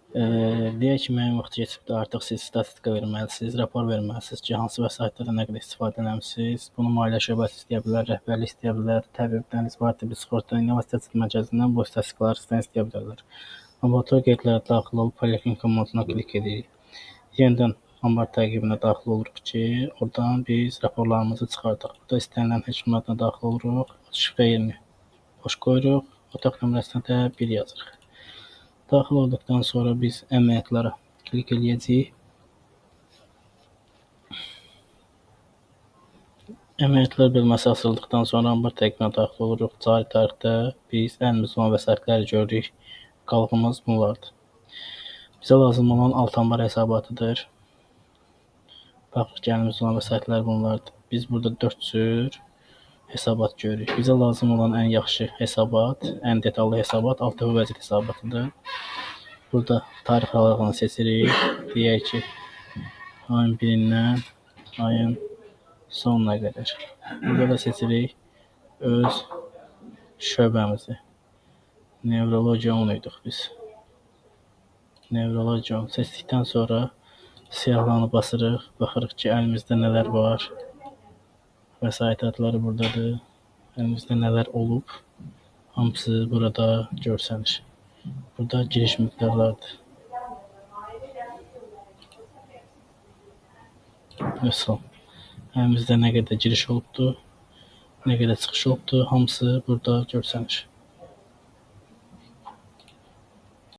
Deyək ki, müəyyən vaxt keçibdir, artıq siz statistika verməlisiniz, rapor verməlisiniz ki, hansı vəsaitlərdən nə qədər istifadə eləmisiniz. Bunu maliyyə şöbəsi istəyə bilər, rəhbərlik istəyə bilər, təbibdən, isbat tibbi sığorta, innovasiya tibbi mərkəzindən bu statistikaları sizdən istəyə bilərlər. Laborator qeydlərə daxil olub poliklinika moduluna klik edirik. Yenidən anbar təqibinə daxil oluruq ki, oradan biz raporlarımızı çıxardıq. Burada istənilən həkim adına daxil oluruq, şifrə yerini boş qoyuruq, otaq nömrəsinə də 1 yazırıq. Daxil olduqdan sonra biz əməliyyatlara klik edəcəyik. Əməliyyatlar bölməsi açıldıqdan sonra anbar təqibinə daxil oluruq. Cari tarixdə biz əlimizdə olan vəsaitləri görürük. Qalığımız bunlardır. Bizə lazım olan alt anbar hesabatıdır. Baxırıq ki, əlimizdə olan vəsaitlər bunlardır. Biz burada 4 cür hesabat görürük. Bizə lazım olan ən yaxşı hesabat, ən detallı hesabat alt dəfə vəzir hesabatıdır. Burada tarix aralığını seçirik. Deyək ki, ayın 1-dən ayın sonuna qədər. Burada da seçirik öz şöbəmizi. Nevrologiya 10 idik biz. Nevrologiya 10 seçdikdən sonra siyahılanı basırıq. Baxırıq ki, əlimizdə nələr var. Vəsait adları buradadır. Əlimizdə nələr olub. Hamısı burada görsənir. Burada giriş miqdarlardır. Məsələn, əlimizdə nə qədər giriş olubdur, nə qədər çıxış olubdur, hamısı burada görsənir.